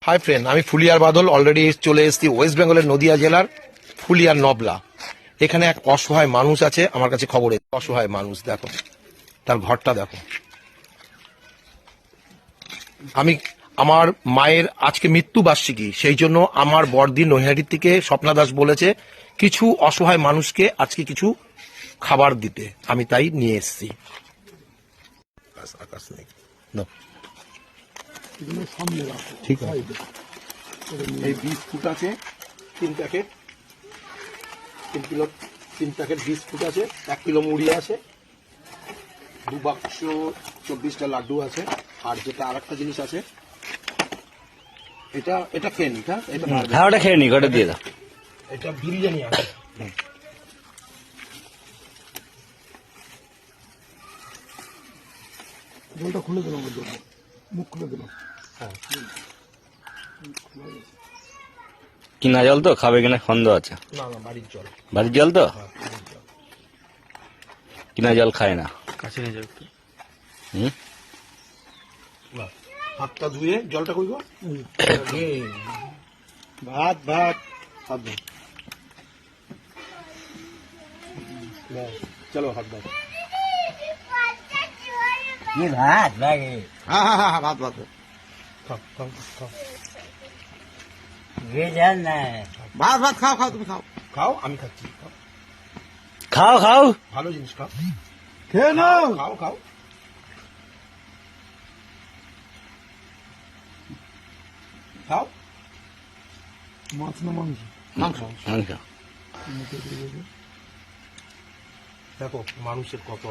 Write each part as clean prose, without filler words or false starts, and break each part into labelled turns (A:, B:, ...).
A: Hi friend, আমি ফুলিয়ার বাদল already চলে এসেছি ওয়েস্ট বেঙ্গলের নদিয়া জেলার ফুলিয়ার নবলা। এখানে এক অসহায় মানুষ আছে, আমার কাছে খবরে অসহায় মানুষ। দেখো তার ঘরটা দেখো। আমি আমার মায়ের আজকে মৃত্যু বার্ষিকী, সেই জন্য আমার বড়দি নৈহাটির থেকে স্বপ্না দাস বলেছে কিছু অসহায় মানুষকে আজকে কিছু খাবার দিতে, আমি তাই নিয়ে এসেছি। আকাশ নেই, ঠিক আছে। এই বিস্কুট আছে 3 প্যাকেট, 3 প্যাকেট বিস্কুট আছে, 1 কিলো মুড়ি আছে, 2 বাক্স 24টা লাড্ডু আছে। আর যেটা আর একটা জিনিস আছে, এটা খেয়ে নি।
B: হ্যাঁ ওটা খেয়ে নি, ওটা দিয়ে দাও।
A: এটা বিরিয়ানি আছে।
C: জলটা খুলে দিলাম, মুখ খুলে দিলাম।
A: হ্যাঁ,
B: কিনা জল তো, খাবে কিনা সন্দেহ আছে।
A: না না, বাড়ির জল।
B: বাড়ির জল তো,
A: হ্যাঁ, বাড়ির জল।
B: কিনা জল খায় না।
A: কাছে নিয়ে যাও একটু।
B: হুম,
A: হাতটা ধুয়ে জলটা কইব। ভাত ভাত হাত ধো। চলো হাত দাও।
B: কি ভাত লাগে?
A: হ্যাঁ হ্যাঁ হ্যাঁ, ভাত ভাত খাও খাও খাও।
C: ভাত ভাত খাও খাও, তুমি খাও,
A: খাও, আমি খাচ্ছি। খাও,
B: খাও খাও,
A: ভালো জিনিস খাও।
C: খেয়ে নাও।
A: খাও খাও খাও।
C: মাছ না মাংস?
A: মাংস।
B: মাংস।
A: দেখো মানুষের কত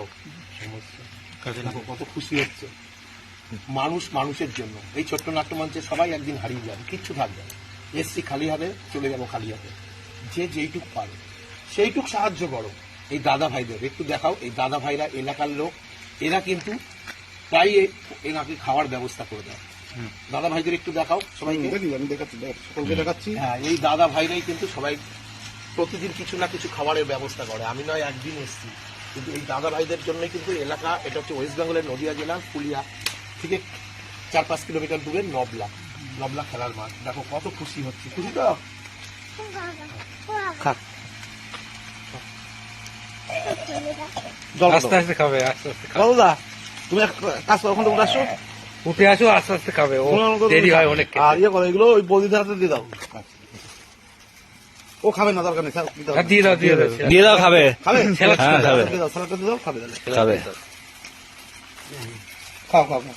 A: সমস্যা, দেখো কত খুশি হচ্ছে মানুষ মানুষের জন্য। এই ছোট্ট নাট্যমঞ্চে সবাই একদিন হারিয়ে যাবে, কিচ্ছু থাকবে না। এসছি খালি হাতে, চলে যাবো খালি হাতে। যে যেইটুক পারে সেইটুক সাহায্য করো। এই দাদা ভাইদের একটু দেখাও। এই দাদা ভাইরা এলাকার লোক, এরা কিন্তু প্রায় এনাকে খাওয়ার ব্যবস্থা করে দেয়। দাদা ভাইদের একটু দেখাও সবাইকে।
C: আমি দেখাচ্ছি, সকলকে দেখাচ্ছি।
A: হ্যাঁ, এই দাদা ভাইরাই কিন্তু সবাই প্রতিদিন কিছু না কিছু খাবারের ব্যবস্থা করে। আমি নয় একদিন এসেছি, কিন্তু এই দাদা ভাইদের জন্য কিন্তু এলাকা, এটা হচ্ছে ওয়েস্ট বেঙ্গলের নদিয়া জেলার ফুলিয়া থেকে 4-5 কিলোমিটার দূরে নবলা। নবলা খেলার মাঠ, দেখো কত খুশি হচ্ছে। খুশি তো? খা।
D: আস্তে আস্তে খাবে, আস্তে আস্তে খাবে।
C: বলদা, তুমি এক কাজ করো, ওখান থেকে উঠে আসো।
D: উঠে আসো, আস্তে আস্তে খাবে, ও দেরি হয় অনেক।
C: আর ইয়ে করো, এগুলো ওই বৌদিদের হাতে দিয়ে দাও। ও খাবে না, দরকার নেই।
D: দিয়ে দাও, দিয়ে দাও।
B: দিয়ে দাও, খাবে।
C: খাবে?
B: হ্যাঁ, খাবে।
C: দিয়ে দাও, সালাদটা দিয়ে দাও, খাবে তাহলে।
B: খাবে।
C: খাও খাও খাও।